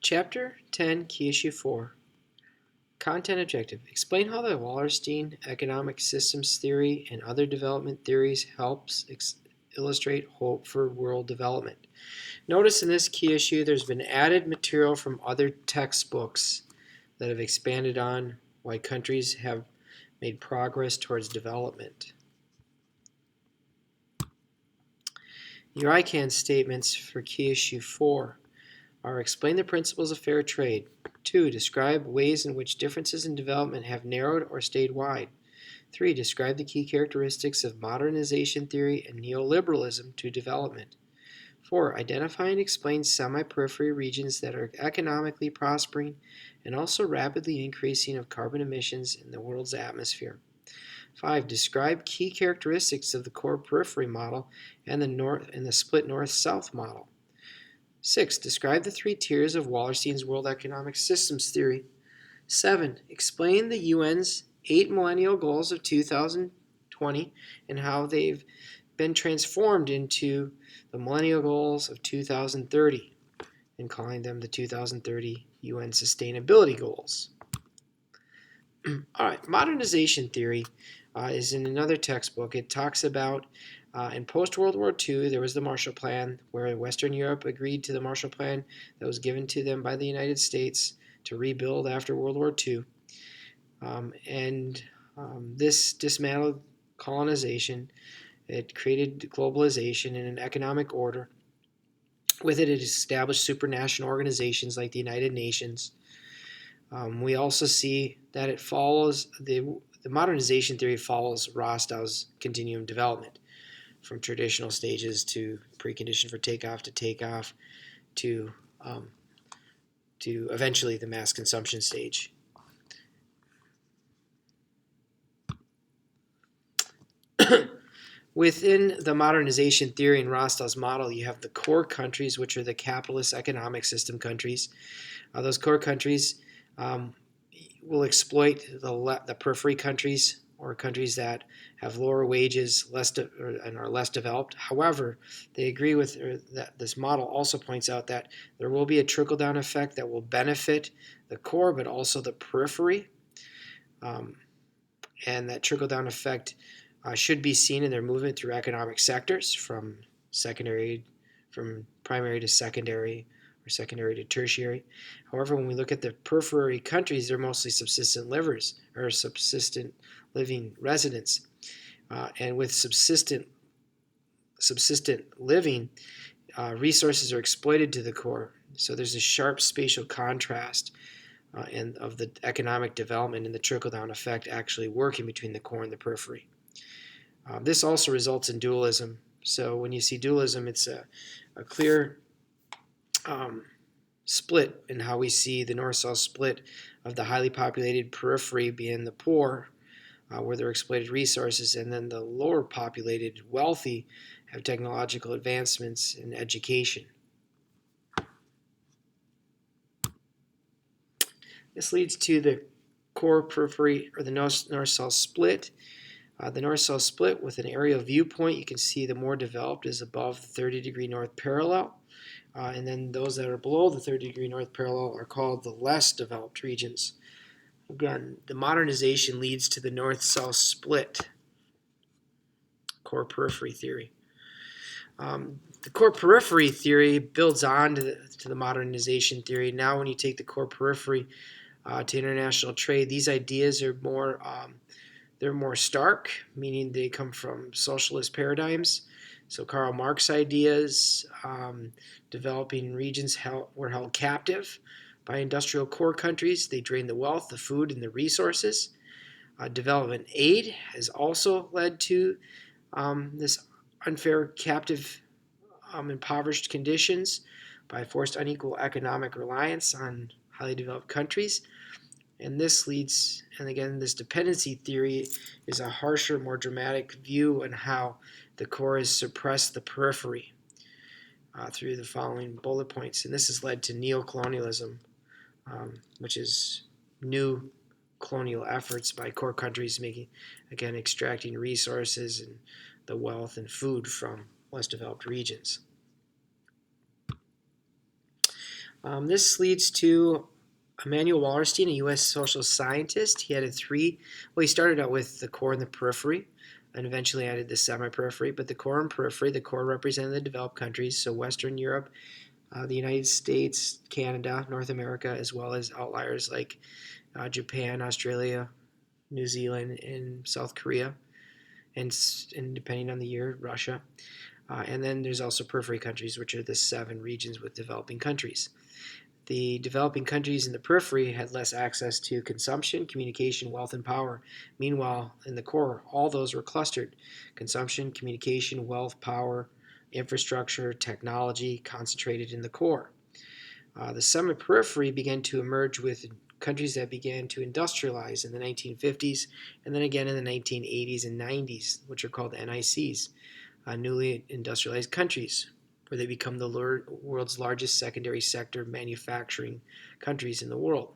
Chapter 10, Key Issue 4. Content Objective. Explain how the Wallerstein economic systems theory and other development theories helps illustrate hope for world development. Notice in this key issue there's been added material from other textbooks that have expanded on why countries have made progress towards development. Your ICANN statements for key issue 4 are explain the principles of fair trade. 2. Describe ways in which differences in development have narrowed or stayed wide. 3. Describe the key characteristics of modernization theory and neoliberalism to development. 4. Identify and explain semi-periphery regions that are economically prospering and also rapidly increasing of carbon emissions in the world's atmosphere. 5. Describe key characteristics of the core periphery model and the split north-south model. 6. Describe the 3 tiers of Wallerstein's World Economic Systems theory. 7. Explain the UN's 8 millennial goals of 2020 and how they've been transformed into the millennial goals of 2030 and calling them the 2030 UN Sustainability Goals. All right, modernization theory is in another textbook. It talks about in post-World War II, there was the Marshall Plan, where Western Europe agreed to the Marshall Plan that was given to them by the United States to rebuild after World War II. This dismantled colonization. It created globalization and an economic order. With it, it established supranational organizations like the United Nations. We also see that it follows the modernization theory follows Rostow's continuum development, from traditional stages to precondition for takeoff to eventually the mass consumption stage. Within the modernization theory and Rostow's model, you have the core countries, which are the capitalist economic system countries. Those core countries will exploit the periphery countries, or countries that have lower wages and are less developed. However, they agree with that this model also points out that there will be a trickle-down effect that will benefit the core but also the periphery. And that trickle-down effect should be seen in their movement through economic sectors from primary to secondary, or secondary to tertiary. However, when we look at the periphery countries, they're mostly subsistent living residents. And with subsistent living, resources are exploited to the core. So there's a sharp spatial contrast of the economic development and the trickle-down effect actually working between the core and the periphery. This also results in dualism. So when you see dualism, it's a clear split in how we see the north-south split of the highly populated periphery being the poor, where they're exploited resources, and then the lower populated wealthy have technological advancements in education. This leads to the core periphery, or the north-south split. The north-south split with an aerial viewpoint, you can see the more developed is above the 30-degree north parallel. And then those that are below the 30-degree north parallel are called the less developed regions. Again, the modernization leads to the north-south split, core periphery theory. The core periphery theory builds on to the modernization theory. Now when you take the core periphery to international trade, these ideas are they're more stark, meaning they come from socialist paradigms. So Karl Marx ideas, developing regions were held captive by industrial core countries. They drained the wealth, the food, and the resources. Development aid has also led to this unfair captive impoverished conditions by forced unequal economic reliance on highly developed countries. And this leads, and again, this dependency theory is a harsher, more dramatic view on how the core has suppressed the periphery through the following bullet points. And this has led to neocolonialism, which is new colonial efforts by core countries extracting resources and the wealth and food from less developed regions. This leads to Emanuel Wallerstein, a U.S. social scientist. He added he started out with the core and the periphery, and eventually added the semi-periphery. But the core and periphery, the core represented the developed countries, so Western Europe, the United States, Canada, North America, as well as outliers like Japan, Australia, New Zealand, and South Korea, and depending on the year, Russia. And then there's also periphery countries, which are the 7 regions with developing countries. The developing countries in the periphery had less access to consumption, communication, wealth, and power. Meanwhile, in the core, all those were clustered: consumption, communication, wealth, power, infrastructure, technology, concentrated in the core. The semi-periphery began to emerge with countries that began to industrialize in the 1950s, and then again in the 1980s and 90s, which are called NICs, newly industrialized countries, where they become the world's largest secondary sector manufacturing countries in the world.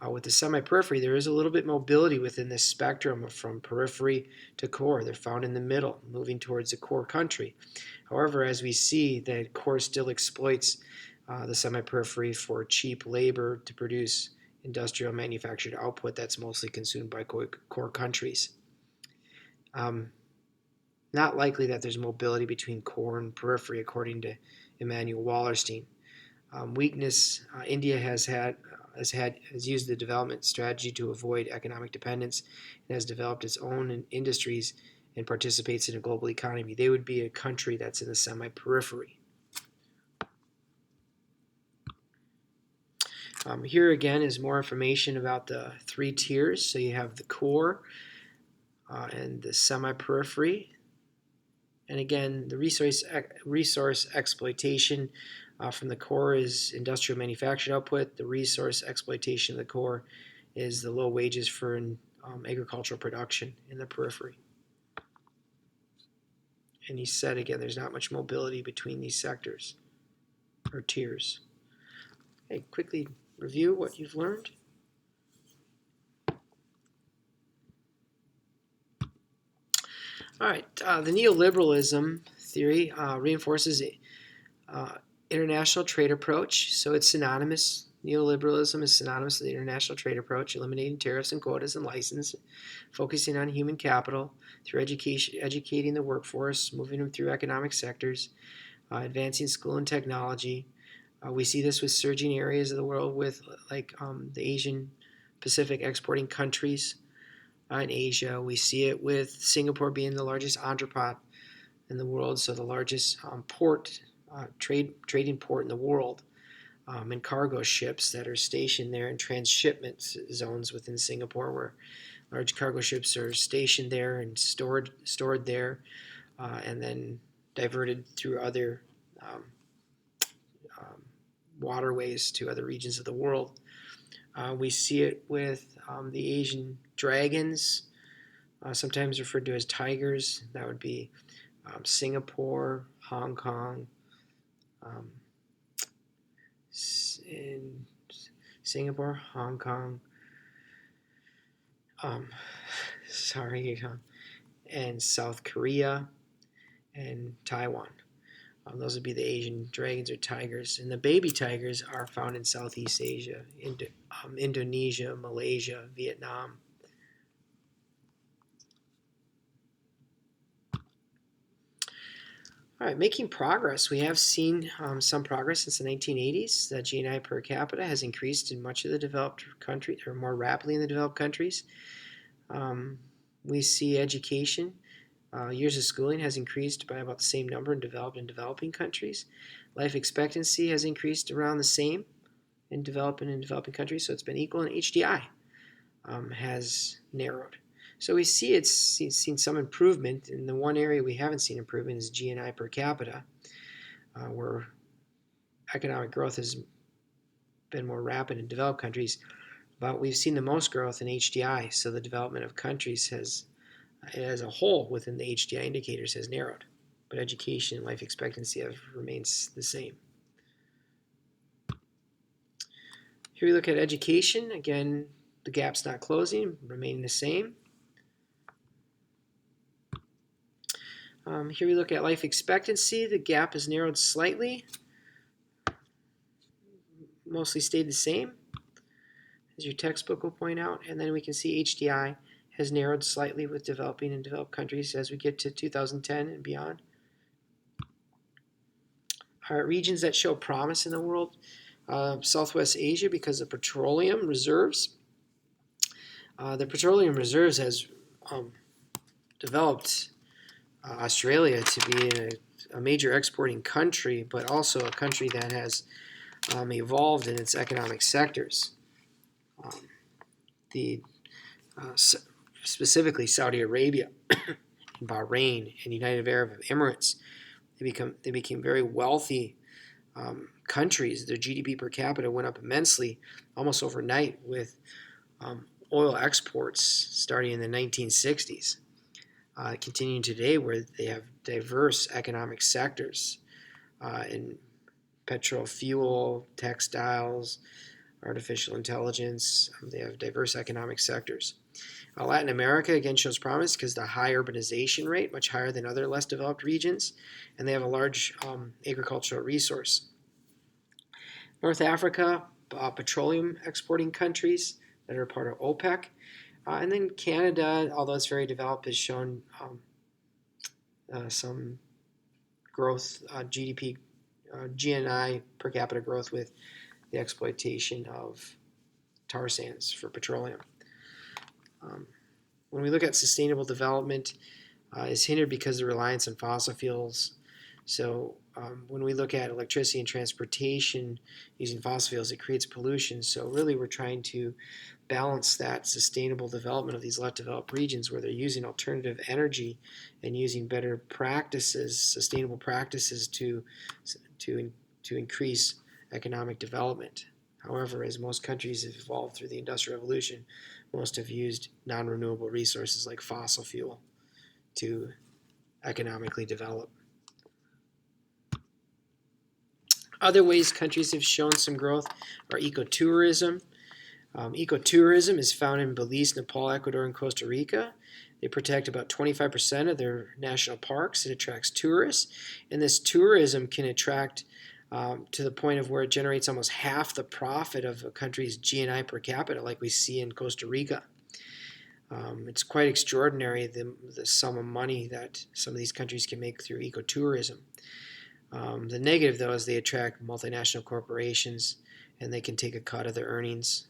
With the semi-periphery, there is a little bit mobility within this spectrum from periphery to core. They're found in the middle, moving towards the core country. However, as we see, the core still exploits the semi-periphery for cheap labor to produce industrial manufactured output that's mostly consumed by core countries. Not likely that there's mobility between core and periphery, according to Emanuel Wallerstein. Weakness: India has used the development strategy to avoid economic dependence and has developed its own industries and participates in a global economy. They would be a country that's in the semi-periphery. Here again is more information about the 3 tiers. So you have the core and the semi-periphery. And again, the resource exploitation from the core is industrial manufactured output. The resource exploitation of the core is the low wages for agricultural production in the periphery. And he said again, there's not much mobility between these sectors or tiers. Okay, quickly review what you've learned. All right, the neoliberalism theory reinforces international trade approach, so it's synonymous. Neoliberalism is synonymous with the international trade approach, eliminating tariffs and quotas and license, focusing on human capital through educating the workforce, moving them through economic sectors, advancing school and technology. We see this with surging areas of the world with like the Asian Pacific exporting countries in Asia. We see it with Singapore being the largest entrepot in the world, so the largest trading port in the world, and cargo ships that are stationed there in transshipment zones within Singapore, where large cargo ships are stationed there and stored there, and then diverted through other waterways to other regions of the world. We see it with the Asian dragons, sometimes referred to as tigers. That would be Singapore, Hong Kong, in Singapore, Hong Kong, and South Korea and Taiwan. Those would be the Asian dragons or tigers. And the baby tigers are found in Southeast Asia, Indonesia, Malaysia, Vietnam. All right, making progress. We have seen some progress since the 1980s. The GNI per capita has increased in much of the developed countries, or more rapidly in the developed countries. We see education. Years of schooling has increased by about the same number in developed and developing countries. Life expectancy has increased around the same in developing and developing countries, so it's been equal, and HDI has narrowed. So we see it's seen some improvement. In the one area we haven't seen improvement is GNI per capita, where economic growth has been more rapid in developed countries, but we've seen the most growth in HDI, so the development of countries has, as a whole within the HDI indicators, has narrowed, but education and life expectancy have remains the same. Here we look at education. Again, the gap's not closing, remaining the same. Here we look at life expectancy. The gap has narrowed slightly, mostly stayed the same, as your textbook will point out. And then we can see HDI has narrowed slightly with developing and developed countries as we get to 2010 and beyond. Regions that show promise in the world, Southwest Asia because of petroleum reserves. The petroleum reserves has developed Australia to be a major exporting country, but also a country that has evolved in its economic sectors. Specifically Saudi Arabia, and Bahrain, and United Arab Emirates, they became very wealthy countries. Their GDP per capita went up immensely, almost overnight, with oil exports starting in the 1960s. Continuing today, where they have diverse economic sectors in petrol, fuel, textiles, artificial intelligence. They have diverse economic sectors. Latin America, again, shows promise because the high urbanization rate, much higher than other less developed regions, and they have a large agricultural resource. North Africa, petroleum exporting countries that are part of OPEC. And then Canada, although it's very developed, has shown some growth, GDP, GNI per capita growth with the exploitation of tar sands for petroleum. When we look at sustainable development, is hindered because of the reliance on fossil fuels. So when we look at electricity and transportation using fossil fuels, it creates pollution. So really we're trying to balance that sustainable development of these less developed regions where they're using alternative energy and using better practices, sustainable practices to increase economic development. However, as most countries have evolved through the Industrial Revolution, most have used non-renewable resources like fossil fuel to economically develop. Other ways countries have shown some growth are ecotourism. Ecotourism is found in Belize, Nepal, Ecuador, and Costa Rica. They protect about 25% of their national parks. It attracts tourists, and this tourism can attract to the point of where it generates almost half the profit of a country's GNI per capita, like we see in Costa Rica. It's quite extraordinary the sum of money that some of these countries can make through ecotourism. The negative, though, is they attract multinational corporations, and they can take a cut of their earnings,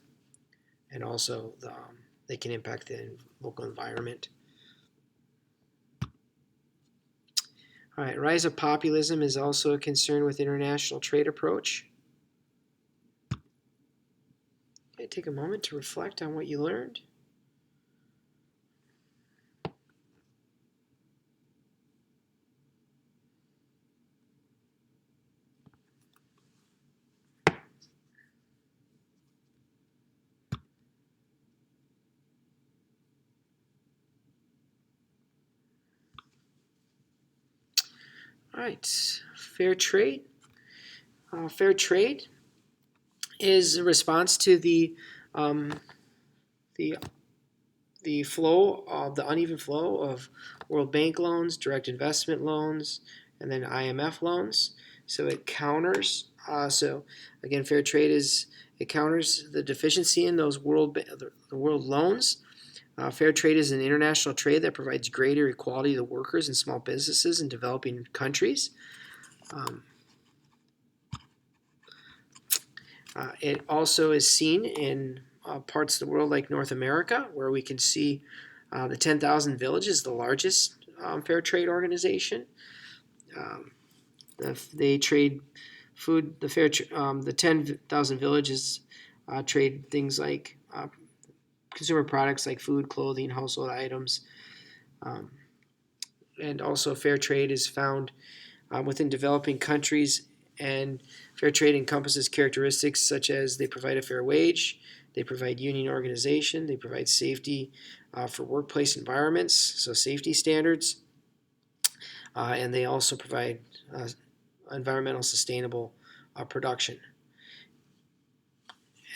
and also they can impact the local environment. All right, rise of populism is also a concern with international trade approach. Okay, take a moment to reflect on what you learned. All right, fair trade. Fair trade is a response to the flow of the uneven flow of World Bank loans, direct investment loans, and then IMF loans. So it counters. So again, fair trade it counters the deficiency in those world loans. Fair trade is an international trade that provides greater equality to workers and small businesses in developing countries. It also is seen in parts of the world like North America, where we can see the 10,000 Villages, the largest fair trade organization. They trade food. The 10,000 Villages trade things like consumer products like food, clothing, household items, and also fair trade is found within developing countries. And fair trade encompasses characteristics such as they provide a fair wage, they provide union organization, they provide safety for workplace environments, so safety standards, and they also provide environmental sustainable production.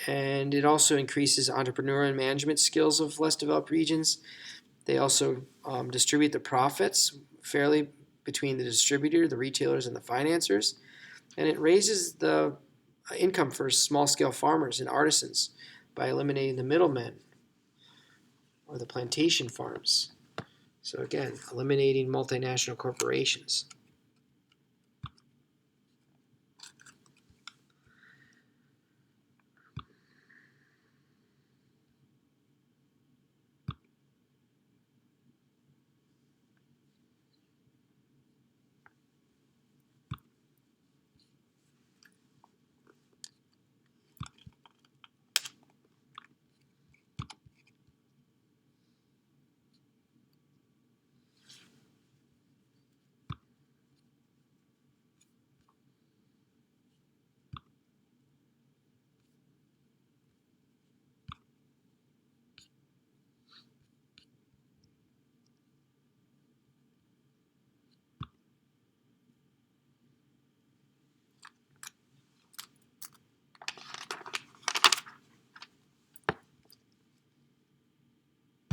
And it also increases entrepreneurial and management skills of less developed regions. They also distribute the profits fairly between the distributor, the retailers, and the financiers. And it raises the income for small-scale farmers and artisans by eliminating the middlemen or the plantation farms. So again, eliminating multinational corporations.